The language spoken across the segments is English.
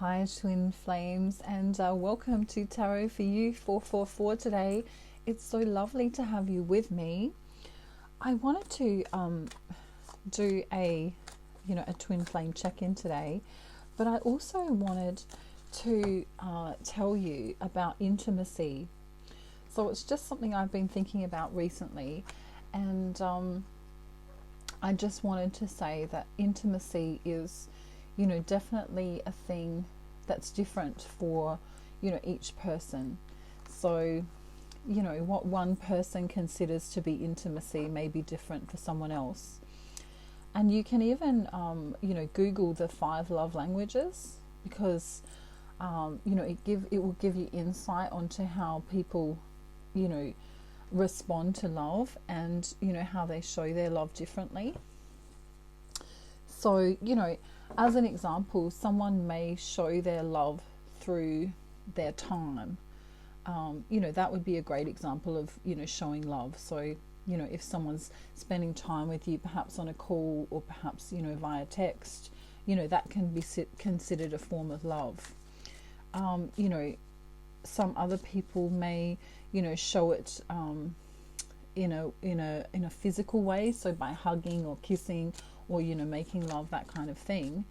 Hi twin flames, and welcome to Tarot for You 444 today. It's so lovely to have you with me. I wanted to do a twin flame check-in today, but I also wanted to tell you about intimacy. So it's just something I've been thinking about recently, and I just wanted to say that intimacy is definitely a thing that's different for each person. So what one person considers to be intimacy may be different for someone else. And you can even Google the 5 love languages, because it will give you insight onto how people respond to love, and how they show their love differently. So as an example, someone may show their love through their time. That would be a great example of showing love. So if someone's spending time with you, perhaps on a call, or perhaps via text, that can be considered a form of love. Some other people may show it in a physical way, so by hugging or kissing, or making love, that kind of thing.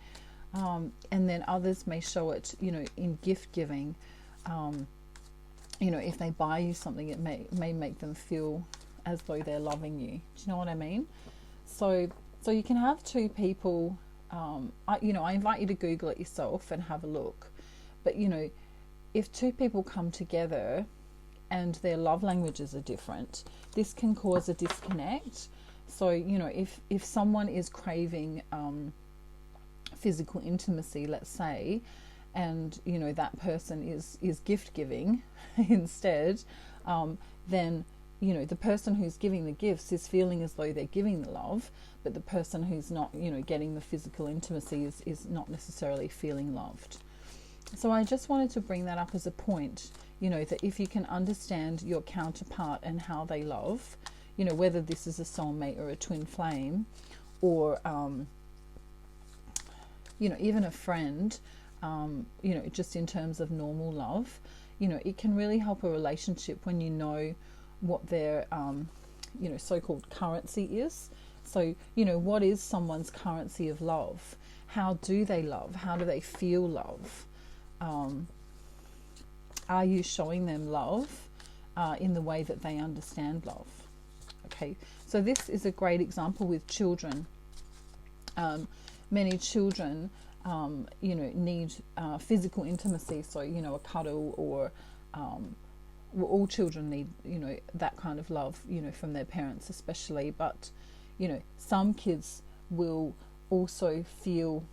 And then others may show it in gift giving. If they buy you something, it may make them feel as though they're loving you. Do you know what I mean? So you can have two people. I invite you to Google it yourself and have a look. But if two people come together and their love languages are different, this can cause a disconnect. So if someone is craving physical intimacy, let's say, and that person is gift giving instead, then the person who's giving the gifts is feeling as though they're giving the love, but the person who's not getting the physical intimacy is not necessarily feeling loved. So I just wanted to bring that up as a point, that if you can understand your counterpart and how they love, whether this is a soulmate or a twin flame, or even a friend, just in terms of normal love, it can really help a relationship when you know what their so-called currency is. So what is someone's currency of love? How do they love? How do they feel love? Are you showing them love in the way that they understand love? Okay, so this is a great example with children. Many children, need physical intimacy. So, a cuddle, or all children need, that kind of love, from their parents especially. But, some kids will also feel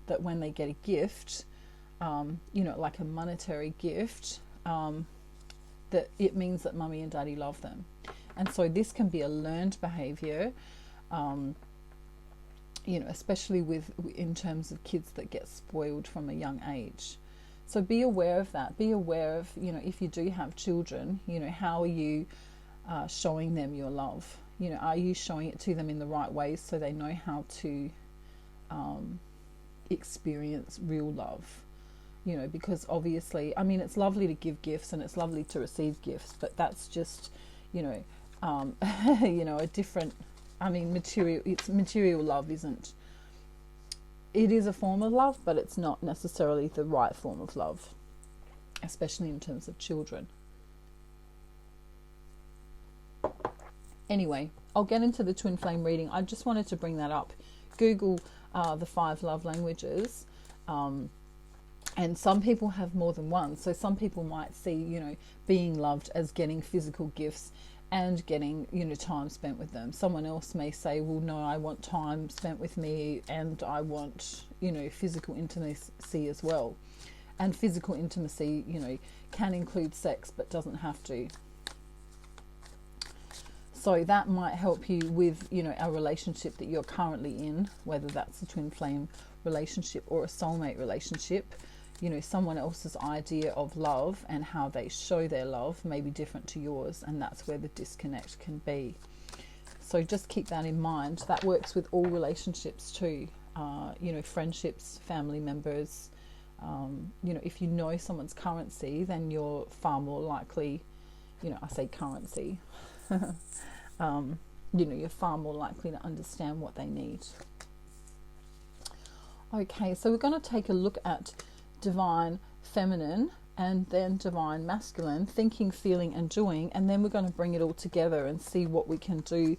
that when they get a gift, like a monetary gift, that it means that mummy and daddy love them. And so this can be a learned behavior, especially in terms of kids that get spoiled from a young age. So be aware of that. Be aware of, if you do have children, how are you showing them your love? Are you showing it to them in the right ways so they know how to experience real love? Because obviously, it's lovely to give gifts and it's lovely to receive gifts, but that's just, a different, material love isn't, it is a form of love, but it's not necessarily the right form of love, especially in terms of children. Anyway, I'll get into the twin flame reading. I just wanted to bring that up. Google the 5 love languages, and some people have more than one. So some people might see, being loved as getting physical gifts and getting, time spent with them. Someone else may say, well, no, I want time spent with me, and I want, physical intimacy as well. And physical intimacy, can include sex, but doesn't have to. So that might help you with, a relationship that you're currently in, whether that's a twin flame relationship or a soulmate relationship. Someone else's idea of love and how they show their love may be different to yours, and that's where the disconnect can be. So just keep that in mind. That works with all relationships too. Friendships, family members, You know, if you know someone's currency, then you're far more likely, you know, I say currency, you know, you're far more likely to understand what they need. Okay, so we're going to take a look at divine feminine and then divine masculine, thinking, feeling and doing, and then we're going to bring it all together and see what we can do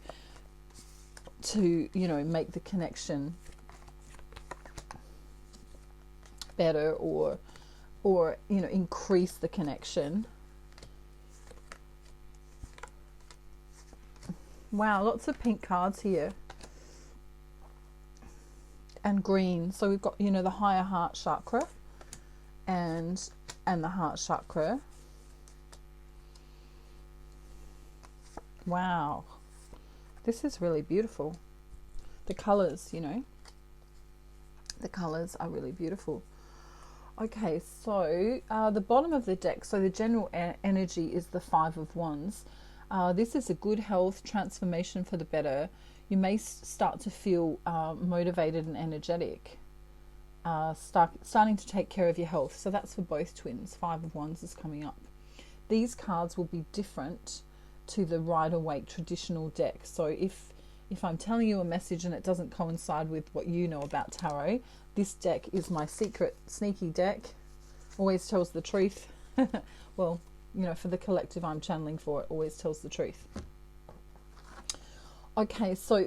to, you know, make the connection better, or you know, increase the connection. Wow, lots of pink cards here. And green. So we've got, you know, the higher heart chakra and the heart chakra. Wow. This is really beautiful. The colours, you know. The colours are really beautiful. Okay, so the bottom of the deck, so the general energy is the Five of Wands. This is a good health transformation for the better. You may start to feel motivated and energetic, starting to take care of your health. So that's for both twins. Five of Wands is coming up. These cards will be different to the Rider-Waite traditional deck. So if I'm telling you a message and it doesn't coincide with what you know about tarot, this deck is my secret sneaky deck. Always tells the truth. Well, you know, for the collective I'm channeling for, it always tells the truth. Okay, so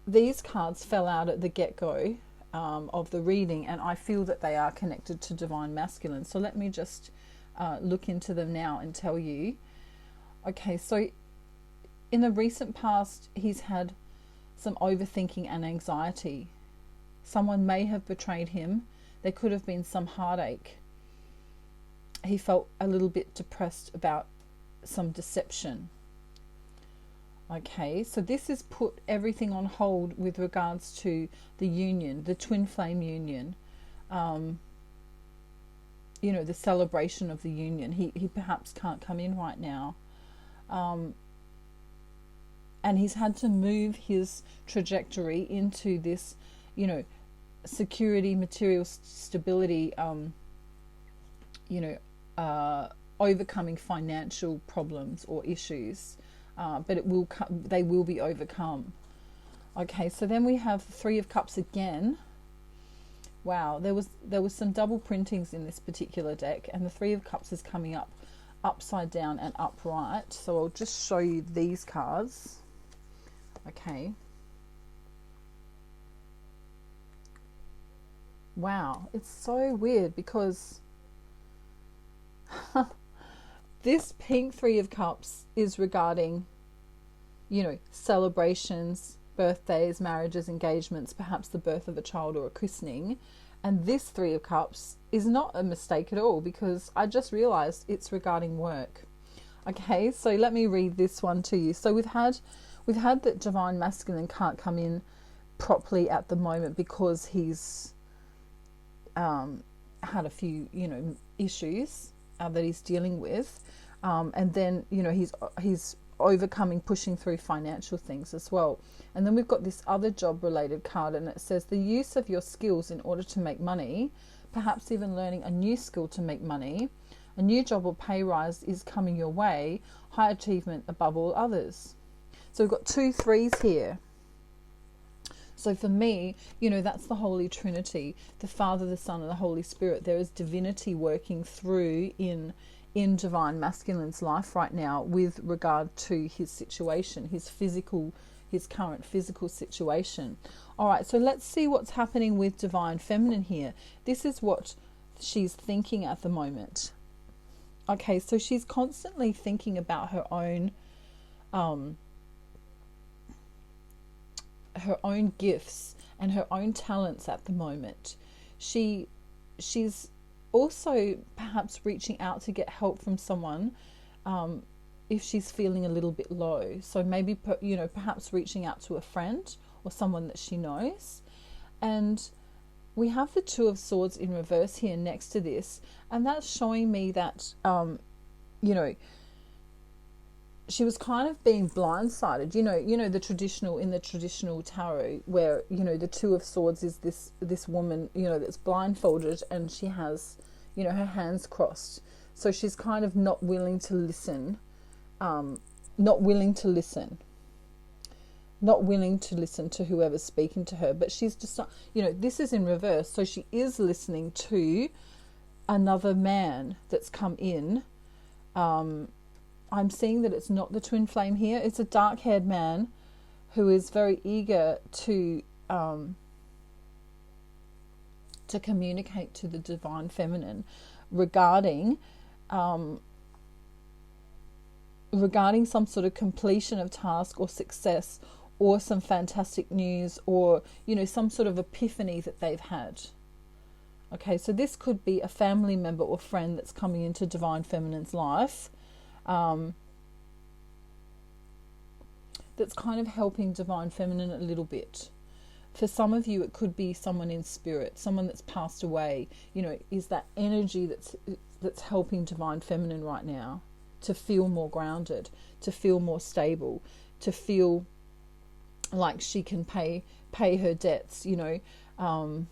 these cards fell out at the get-go of the reading, and I feel that they are connected to divine masculine. So let me just look into them now and tell you. Okay, so in the recent past, he's had some overthinking and anxiety. Someone may have betrayed him. There could have been some heartache. He felt a little bit depressed about some deception. Okay, so this has put everything on hold with regards to the union, the twin flame union. You know, the celebration of the union. He perhaps can't come in right now. And he's had to move his trajectory into this, you know, security, material stability, you know, overcoming financial problems or issues. But they will be overcome. Okay, so then we have the Three of Cups again. Wow, there was some double printings in this particular deck, and the Three of Cups is coming up upside down and upright. So I'll just show you these cards. Okay. Wow, it's so weird because this pink Three of Cups is regarding, you know, celebrations, birthdays, marriages, engagements, perhaps the birth of a child or a christening. And this Three of Cups is not a mistake at all, because I just realized it's regarding work. Okay, so let me read this one to you. So we've had that divine masculine can't come in properly at the moment because he's had a few, you know, issues that he's dealing with, and then, you know, he's overcoming, pushing through financial things as well. And then we've got this other job related card, and it says the use of your skills in order to make money, perhaps even learning a new skill to make money. A new job or pay rise is coming your way, high achievement above all others. So we've got 2 threes here. So for me, you know, that's the Holy Trinity, the Father, the Son and the Holy Spirit. There is divinity working through in divine masculine's life right now with regard to his situation, his current physical situation. All right, so let's see what's happening with divine feminine here. This is what she's thinking at the moment. Okay, so she's constantly thinking about her own gifts and her own talents at the moment. She's also perhaps reaching out to get help from someone if she's feeling a little bit low. So maybe, you know, perhaps reaching out to a friend or someone that she knows. And we have the Two of Swords in reverse here next to this, and that's showing me that you know, she was kind of being blindsided. The traditional, in the traditional tarot, where, the Two of Swords is this woman, that's blindfolded, and she has, her hands crossed. So she's kind of not willing to listen, not willing to listen to whoever's speaking to her. But she's just not, this is in reverse. So she is listening to another man that's come in. I'm seeing that it's not the twin flame here. It's a dark-haired man who is very eager to communicate to the divine feminine regarding some sort of completion of task or success, or some fantastic news, or some sort of epiphany that they've had. Okay, so this could be a family member or friend that's coming into divine feminine's life, that's kind of helping divine feminine a little bit. For some of you, it could be someone in spirit, someone that's passed away. Is that energy that's helping divine feminine right now to feel more grounded, to feel more stable, to feel like she can pay her debts. I'm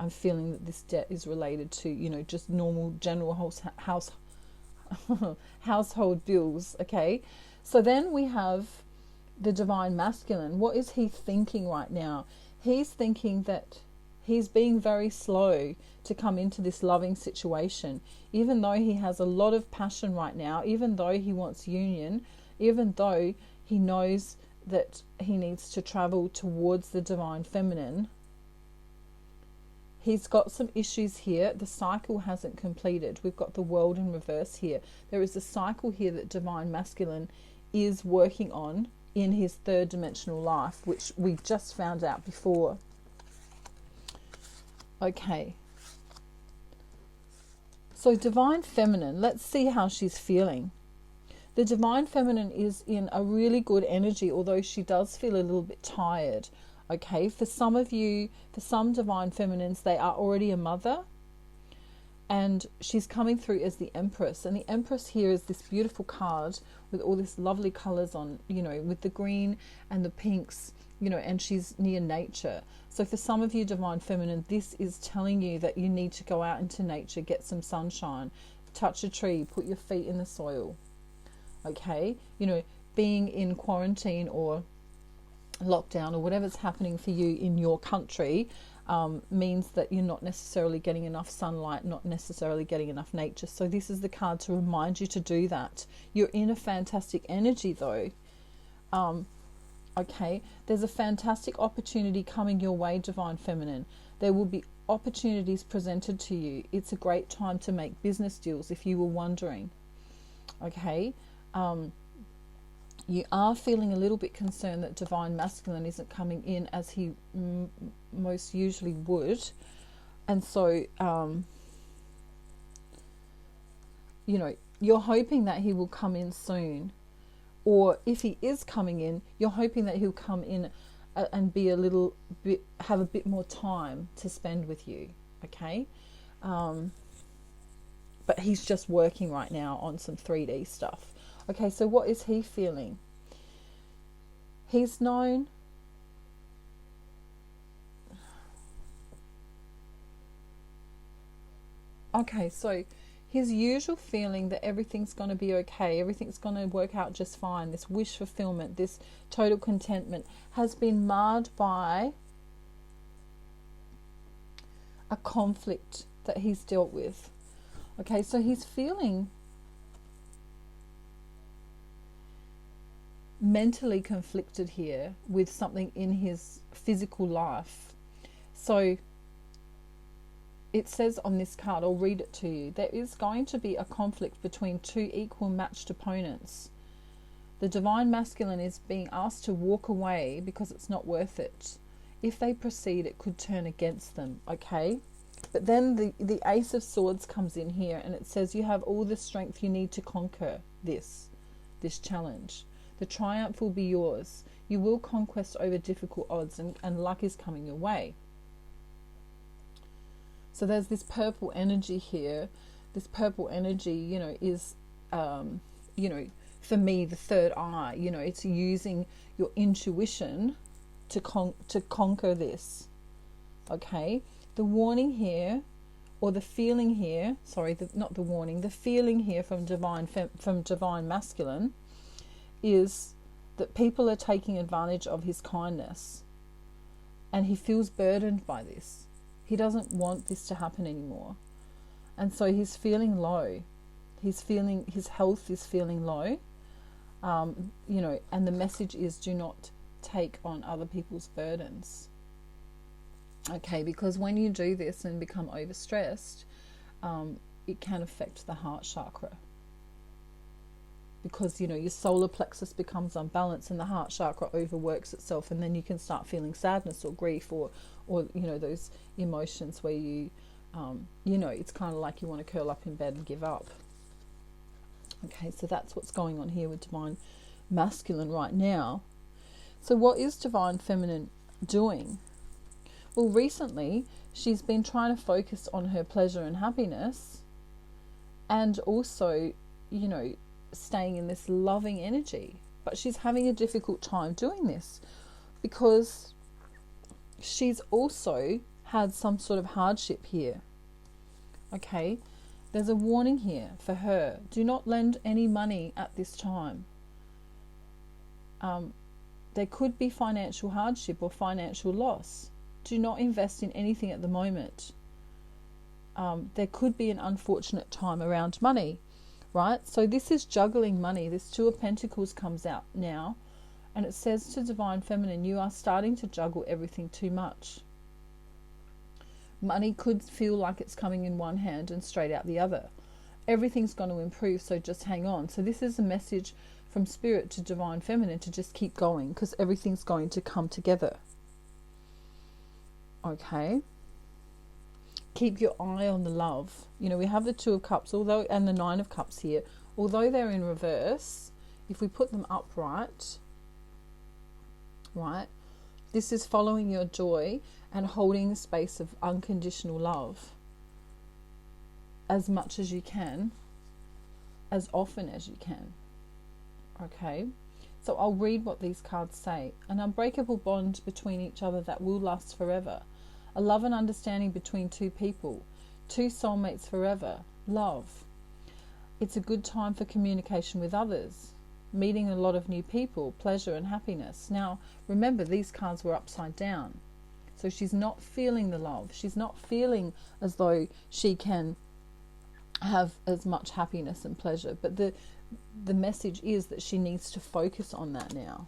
feeling that this debt is related to, just normal general household bills. Okay, so then we have the divine masculine. What is he thinking right now? He's thinking that he's being very slow to come into this loving situation, even though he has a lot of passion right now, even though he wants union, even though he knows that he needs to travel towards the divine feminine. He's got some issues here. The cycle hasn't completed. We've got the world in reverse here. There is a cycle here that divine masculine is working on in his third dimensional life, which we just found out before. Okay. So divine feminine, let's see how she's feeling. The divine feminine is in a really good energy, although she does feel a little bit tired. Okay, for some of you, for some divine feminines, they are already a mother, and she's coming through as the Empress. And the Empress here is this beautiful card with all this lovely colors on, with the green and the pinks, and she's near nature. So for some of you, divine feminine, this is telling you that you need to go out into nature, get some sunshine, touch a tree, put your feet in the soil. Okay, being in quarantine or lockdown or whatever's happening for you in your country means that you're not necessarily getting enough sunlight, not necessarily getting enough nature. So this is the card to remind you to do that. You're in a fantastic energy though. Okay, there's a fantastic opportunity coming your way, divine feminine. There will be opportunities presented to you. It's a great time to make business deals if you were wondering. Okay, you are feeling a little bit concerned that divine masculine isn't coming in as he most usually would, and so you're hoping that he will come in soon, or if he is coming in, you're hoping that he'll come in and be have a bit more time to spend with you. Okay, but he's just working right now on some 3D stuff. Okay, so what is he feeling? He's known. Okay, so his usual feeling that everything's going to be okay, everything's going to work out just fine, this wish fulfillment, this total contentment, has been marred by a conflict that he's dealt with. Okay, so he's feeling mentally conflicted here with something in his physical life. So it says on this card, I'll read it to you, there is going to be a conflict between two equal matched opponents. The divine masculine is being asked to walk away because it's not worth it. If they proceed, it could turn against them. Okay, but then the Ace of Swords comes in here, and it says you have all the strength you need to conquer this challenge. The triumph will be yours. You will conquest over difficult odds, and luck is coming your way. So there's this purple energy here. This purple energy, is for me, the third eye, it's using your intuition to conquer this. Okay, the warning here, or the feeling here, not the warning, the feeling here from divine masculine is that people are taking advantage of his kindness, and he feels burdened by this. He doesn't want this to happen anymore, and so he's feeling low. His health is feeling low, and the message is, do not take on other people's burdens. Okay, because when you do this and become overstressed, it can affect the heart chakra, because your solar plexus becomes unbalanced and the heart chakra overworks itself, and then you can start feeling sadness or grief or those emotions where you it's kind of like you want to curl up in bed and give up. Okay, so that's what's going on here with divine masculine right now. So what is divine feminine doing? Well, recently she's been trying to focus on her pleasure and happiness, and also staying in this loving energy, but she's having a difficult time doing this because she's also had some sort of hardship here. Okay, there's a warning here for her. Do not lend any money at this time. There could be financial hardship or financial loss. Do not invest in anything at the moment. There could be an unfortunate time around money, right? So this is juggling money. This Two of Pentacles comes out now, and it says to divine feminine, you are starting to juggle everything too much. Money could feel like it's coming in one hand and straight out the other. Everything's going to improve, so just hang on. So this is a message from Spirit to divine feminine to just keep going, because everything's going to come together. Okay. Keep your eye on the love. We have the Two of Cups, and the Nine of Cups here. Although they're in reverse, if we put them upright, right, this is following your joy and holding the space of unconditional love as much as you can, as often as you can. Okay, so I'll read what these cards say. An unbreakable bond between each other that will last forever. A love and understanding between two people. Two soulmates forever. Love. It's a good time for communication with others. Meeting a lot of new people. Pleasure and happiness. Now, remember, these cards were upside down. So she's not feeling the love. She's not feeling as though she can have as much happiness and pleasure. But the message is that she needs to focus on that now.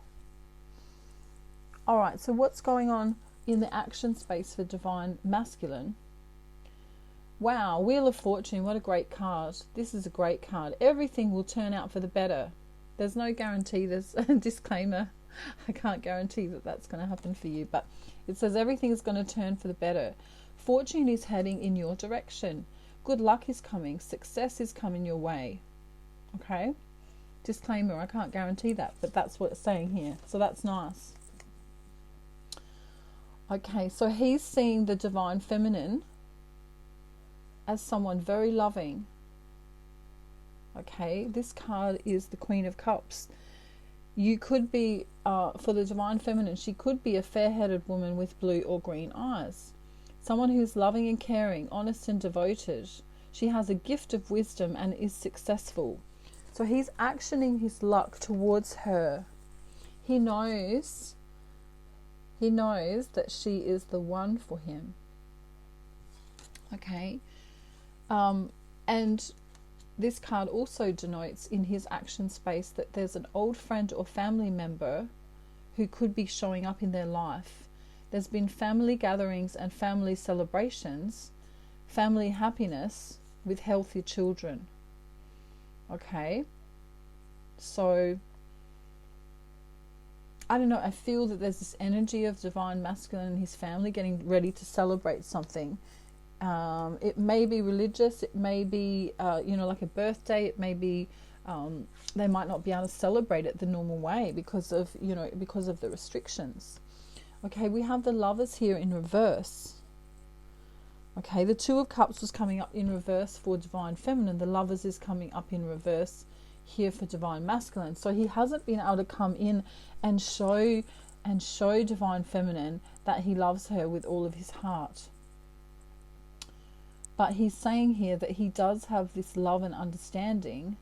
All right, so what's going on in the action space for divine masculine? Wow, Wheel of Fortune, what a great card. This is a great card. Everything will turn out for the better. There's no guarantee. There's a disclaimer. I can't guarantee that that's going to happen for you, but it says everything is going to turn for the better. Fortune is heading in your direction. Good luck is coming. Success is coming your way. Okay? Disclaimer, I can't guarantee that, but that's what it's saying here. So that's nice. Okay, so he's seeing the divine feminine as someone very loving. Okay, this card is the Queen of Cups. You could be, for the divine feminine, she could be a fair-headed woman with blue or green eyes. Someone who's loving and caring, honest and devoted. She has a gift of wisdom and is successful. So he's actioning his luck towards her. He knows that she is the one for him. Okay. And this card also denotes in his action space that there's an old friend or family member who could be showing up in their life. There's been family gatherings and family celebrations, family happiness with healthy children. Okay. So I don't know, I feel that there's this energy of divine masculine and his family getting ready to celebrate something. It may be religious, it may be, like a birthday, it may be, they might not be able to celebrate it the normal way because of the restrictions. Okay, we have the Lovers here in reverse. Okay, the Two of Cups was coming up in reverse for divine feminine. The Lovers is coming up in reverse here for divine masculine. So he hasn't been able to come in and show divine feminine that he loves her with all of his heart. But he's saying here that he does have this love and understanding,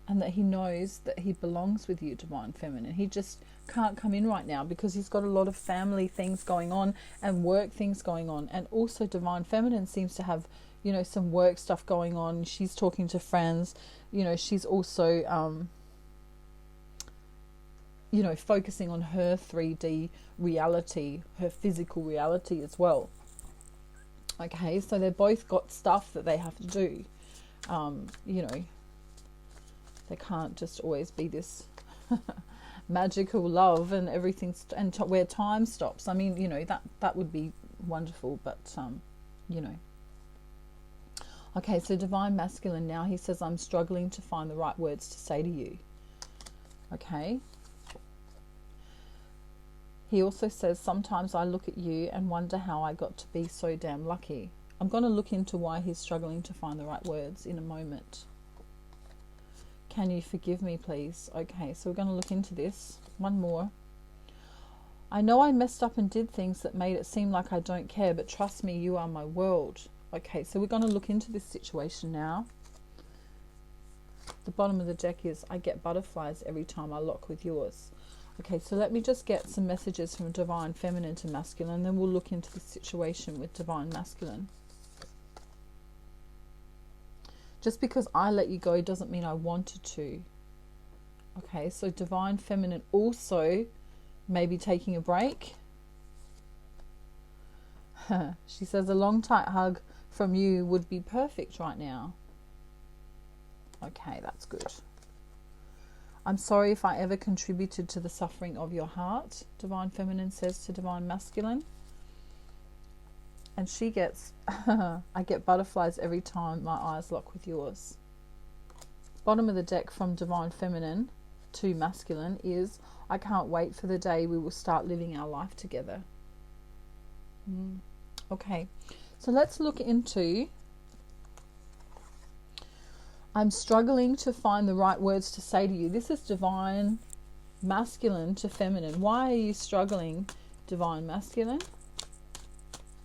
and that he knows that he belongs with you, divine feminine. He just can't come in right now because he's got a lot of family things going on and work things going on. And also divine feminine seems to have, you know, some work stuff going on. She's talking to friends, you know, she's also you know, focusing on her 3D reality, her physical reality as well. Okay, so they've both got stuff that they have to do. You know, they can't just always be this magical love and everything, where time stops. I mean, you know, that would be wonderful, but you know. Okay, so divine masculine now, he says, I'm struggling to find the right words to say to you. Okay. He also says, sometimes I look at you and wonder how I got to be so damn lucky. I'm going to look into why he's struggling to find the right words in a moment. Can you forgive me, please? Okay, so we're going to look into this. One more. I know I messed up and did things that made it seem like I don't care, but trust me, you are my world. Okay, so we're going to look into this situation now. The bottom of the deck is, I get butterflies every time I lock with yours. Okay, so let me just get some messages from divine feminine to masculine, then we'll look into the situation with divine masculine. Just because I let you go doesn't mean I wanted to. Okay, so divine feminine also may be taking a break. She says a long tight hug from you would be perfect right now. Okay, that's good. I'm sorry if I ever contributed to the suffering of your heart, divine feminine says to divine masculine. And she gets, I get butterflies every time my eyes lock with yours. Bottom of the deck from divine feminine to masculine is, I can't wait for the day we will start living our life together. Okay, so let's look into, I'm struggling to find the right words to say to you. This is divine masculine to feminine. Why are you struggling, divine masculine?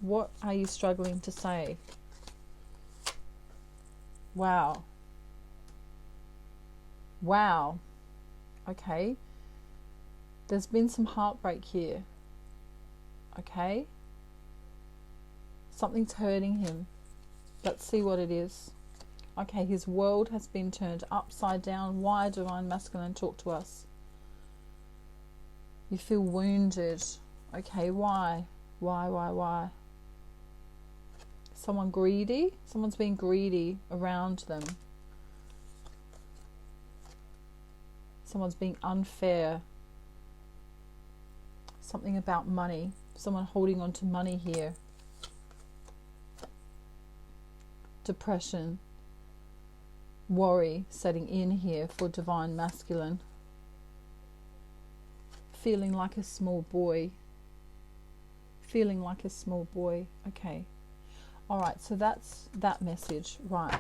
What are you struggling to say? Wow. Wow. Okay. There's been some heartbreak here. Okay. Something's hurting him. Let's see what it is. Okay, his world has been turned upside down. Why, divine masculine? Talk to us. You feel wounded. Okay, why? Why? Someone greedy? Someone's being greedy around them. Someone's being unfair. Something about money. Someone holding on to money here. Depression. Worry setting in here for divine masculine. Feeling like a small boy. Feeling like a small boy. Okay. Alright, so that's that message. Right.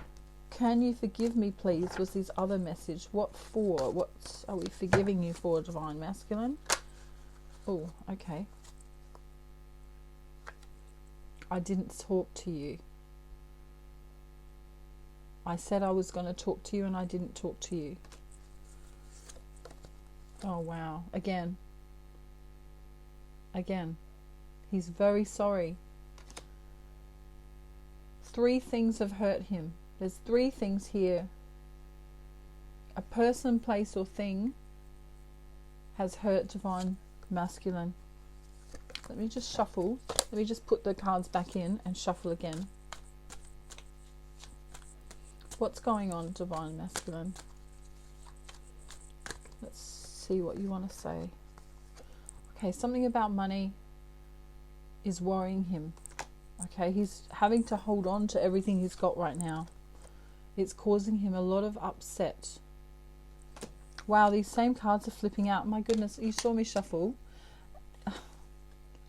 Can you forgive me, please, was his other message. What for? What are we forgiving you for, divine masculine? Oh, okay. I didn't talk to you. I said I was going to talk to you and I didn't talk to you. Oh, wow. Again. He's very sorry. 3 things have hurt him. There's 3 things here. A person, place or thing has hurt divine masculine. Let me just shuffle. Let me just put the cards back in and shuffle again. What's going on, divine masculine? Let's see what you want to say. Okay, something about money is worrying him. Okay, he's having to hold on to everything he's got right now. It's causing him a lot of upset. Wow, these same cards are flipping out. My goodness, you saw me shuffle.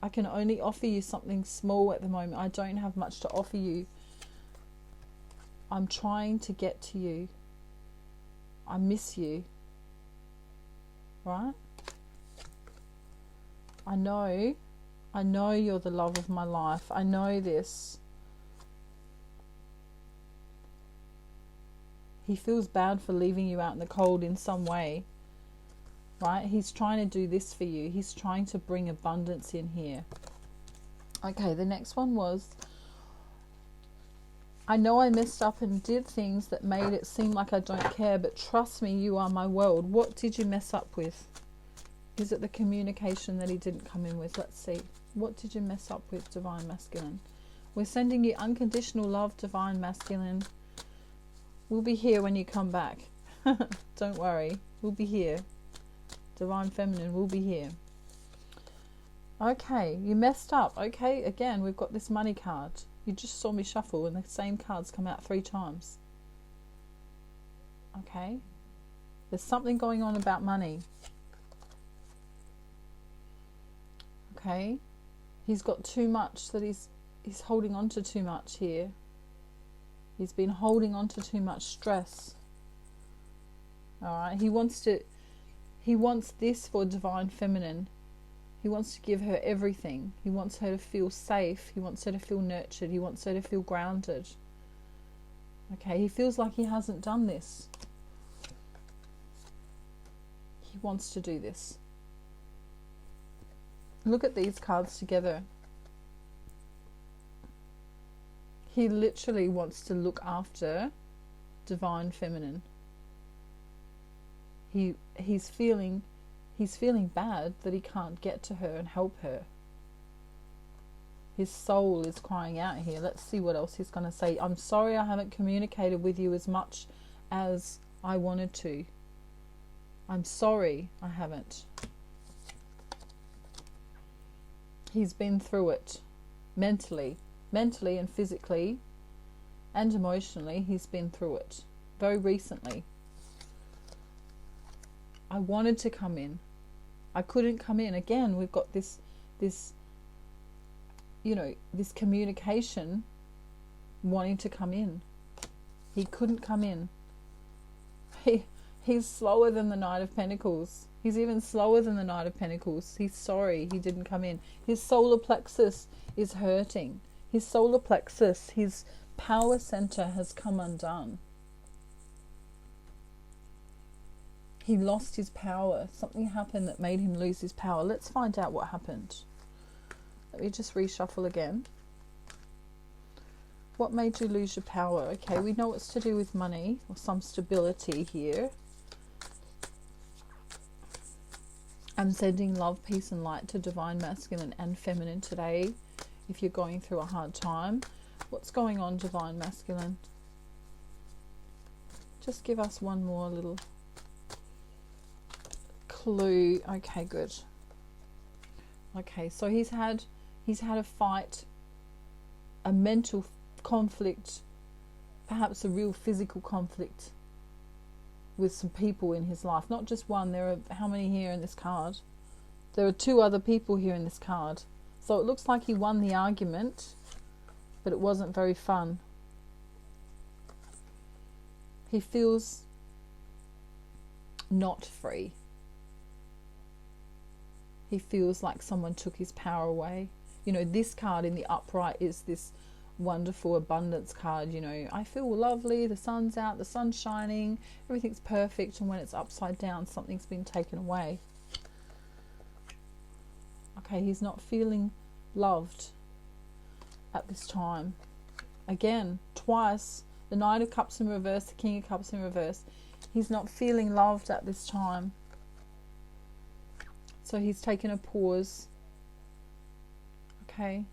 I can only offer you something small at the moment. I don't have much to offer you. I'm trying to get to you. I miss you. Right? I know you're the love of my life. I know this. He feels bad for leaving you out in the cold in some way. Right? He's trying to do this for you. He's trying to bring abundance in here. Okay, the next one was, I know I messed up and did things that made it seem like I don't care, but trust me, you are my world. What did you mess up with? Is it the communication that he didn't come in with? Let's see. What did you mess up with, Divine Masculine? We're sending you unconditional love, Divine Masculine. We'll be here when you come back. Don't worry. We'll be here. Divine Feminine, we'll be here. Okay, you messed up. Okay, again, we've got this money card. You just saw me shuffle and the same cards come out 3 times. Okay. There's something going on about money. Okay. He's got too much that he's holding on to too much here. He's been holding on to too much stress. Alright. He wants this for Divine Feminine. He wants to give her everything. He wants her to feel safe. He wants her to feel nurtured. He wants her to feel grounded. Okay, he feels like he hasn't done this. He wants to do this. Look at these cards together. He literally wants to look after Divine Feminine. He's feeling bad that he can't get to her and help her. His soul is crying out here. Let's see what else he's going to say. I'm sorry I haven't communicated with you as much as I wanted to. I'm sorry I haven't. He's been through it mentally and physically and emotionally. He's been through it very recently. I wanted to come in. I couldn't come in. Again, we've got this communication wanting to come in. He couldn't come in. He's slower than the Knight of Pentacles. He's even slower than the Knight of Pentacles. He's sorry he didn't come in. His solar plexus is hurting. His solar plexus, his power center has come undone. He lost his power. Something happened that made him lose his power. Let's find out what happened. Let me just reshuffle again. What made you lose your power? Okay, we know it's to do with money or some stability here. I'm sending love, peace and light to Divine Masculine and Feminine today. If you're going through a hard time, what's going on, Divine Masculine? Just give us one more little clue. Okay, good. Okay, so he's had a fight, a mental conflict, perhaps a real physical conflict with some people in his life. Not just one. There are how many here in this card? There are 2 other people here in this card. So it looks like he won the argument, but it wasn't very fun. He feels not free. He feels like someone took his power away. You know, this card in the upright is this wonderful abundance card. You know, I feel lovely, the sun's out, the sun's shining, everything's perfect. And when it's upside down, something's been taken away. Okay, he's not feeling loved at this time. Again, twice, the Knight of Cups in reverse, the King of Cups in reverse. He's not feeling loved at this time. So he's taken a pause. Okay.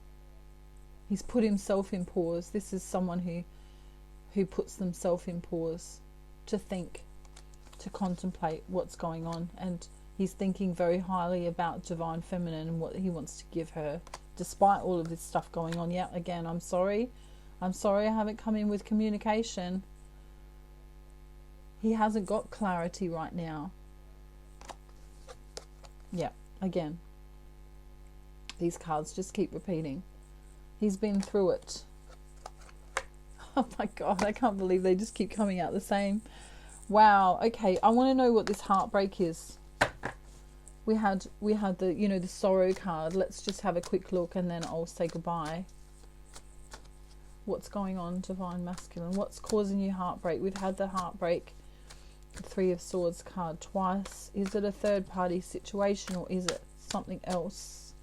He's put himself in pause. This is someone who puts themselves in pause to think, to contemplate what's going on. And he's thinking very highly about Divine Feminine and what he wants to give her, despite all of this stuff going on. Yeah, again, I'm sorry. I'm sorry I haven't come in with communication. He hasn't got clarity right now. Yeah, again, these cards just keep repeating. He's been through it. Oh my God, I can't believe they just keep coming out the same. Wow. Okay, I want to know what this heartbreak is. We had the, you know, the sorrow card. Let's just have a quick look and then I'll say goodbye. What's going on, Divine Masculine? What's causing you heartbreak? We've had the heartbreak, the Three of Swords card twice. Is it a third party situation or is it something else?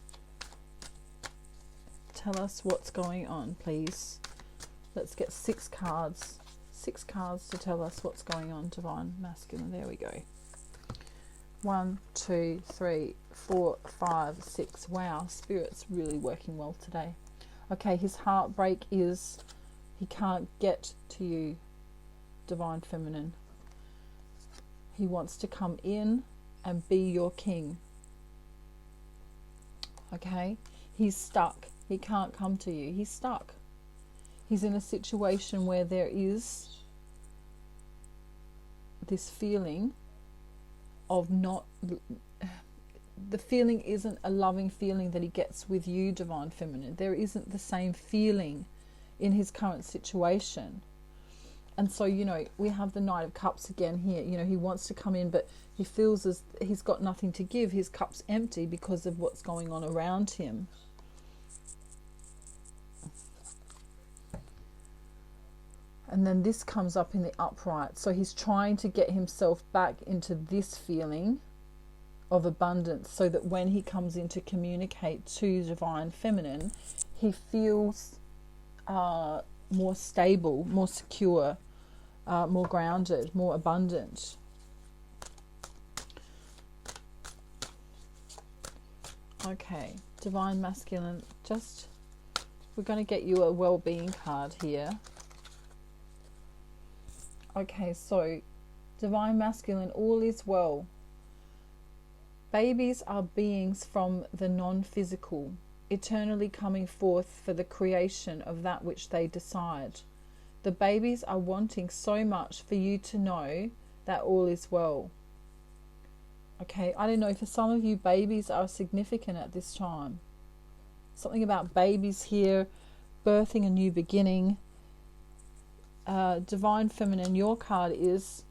Tell us what's going on, please. Let's get 6 cards. 6 cards to tell us what's going on, Divine Masculine. There we go. 1, 2, 3, 4, 5, 6. Wow, Spirit's really working well today. Okay, his heartbreak is he can't get to you, Divine Feminine. He wants to come in and be your king. Okay, he's stuck. He can't come to you. He's stuck. He's in a situation where there is this feeling of not... The feeling isn't a loving feeling that he gets with you, Divine Feminine. There isn't the same feeling in his current situation. And so, you know, we have the Knight of Cups again here. You know, he wants to come in, but he feels as he's got nothing to give. His cup's empty because of what's going on around him. And then this comes up in the upright. So he's trying to get himself back into this feeling of abundance so that when he comes in to communicate to Divine Feminine, he feels more stable, more secure, more grounded, more abundant. Okay, Divine Masculine, we're going to get you a well-being card here. Okay, so Divine Masculine, all is well. Babies are beings from the non-physical, eternally coming forth for the creation of that which they decide. The babies are wanting so much for you to know that all is well. Okay, I don't know, for some of you, babies are significant at this time. Something about babies here, birthing a new beginning. Divine Feminine, your card is...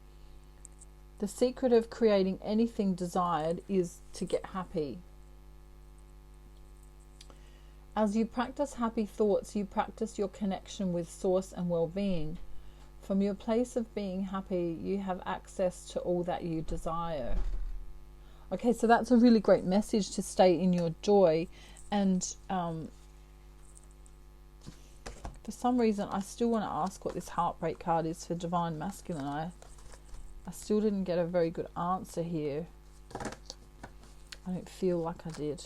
The secret of creating anything desired is to get happy. As you practice happy thoughts, you practice your connection with Source and well-being. From your place of being happy, you have access to all that you desire. Okay, so that's a really great message, to stay in your joy. And for some reason, I still want to ask what this heartbreak card is for Divine Masculine. I still didn't get a very good answer here. I don't feel like I did.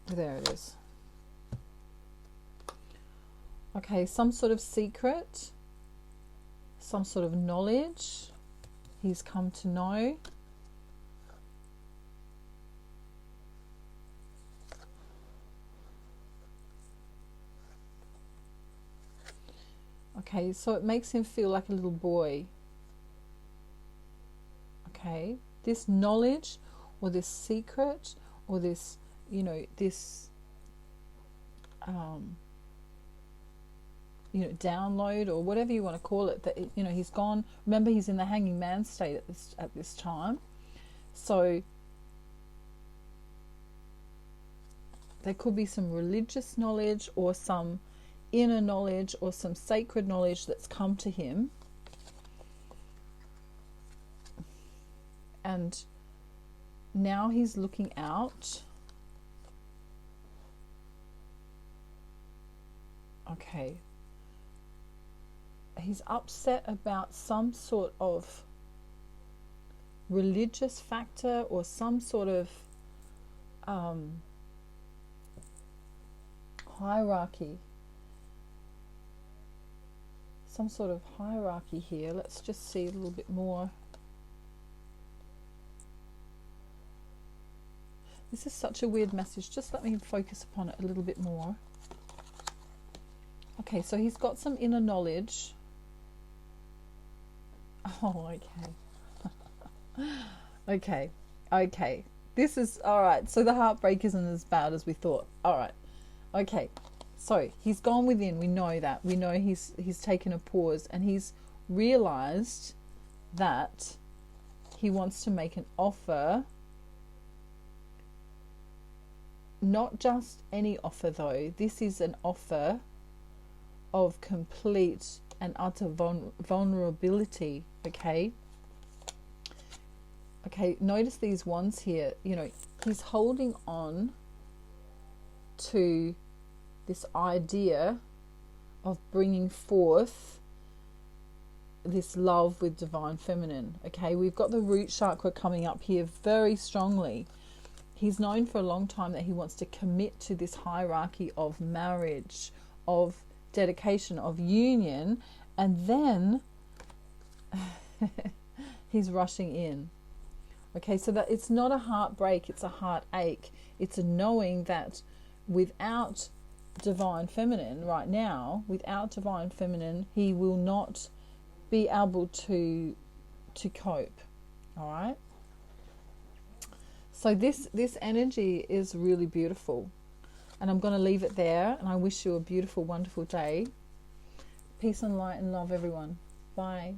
There it is. Okay, some sort of secret, some sort of knowledge he's come to know. Okay, so it makes him feel like a little boy. Okay, this knowledge or this secret or this, you know, this, you know, download or whatever you want to call it, that, you know, he's gone. Remember, he's in the hanging man state at this time. So there could be some religious knowledge or some inner knowledge or some sacred knowledge that's come to him, and now he's looking out. Okay, he's upset about some sort of religious factor or some sort of hierarchy. Some sort of hierarchy here. Let's just see a little bit more. This is such a weird message. Just let me focus upon it a little bit more. Okay, so he's got some inner knowledge. Oh, okay. Okay. This is... Alright, so the heartbreak isn't as bad as we thought. Alright. Okay. So he's gone within. We know that. We know he's taken a pause, and he's realized that he wants to make an offer. Not just any offer though. This is an offer of complete and utter vulnerability. Okay. Okay, notice these wands here. You know, he's holding on to this idea of bringing forth this love with divine feminine. Okay, we've got the root chakra coming up here very strongly. He's known for a long time that he wants to commit to this hierarchy of marriage, of dedication, of union, and then he's rushing in. Okay, so that it's not a heartbreak, it's a heartache. It's a knowing that without divine feminine right now, without divine feminine, he will not be able to cope. All right? So this energy is really beautiful. And I'm going to leave it there, and I wish you a beautiful, wonderful day. Peace and light and love, everyone. Bye.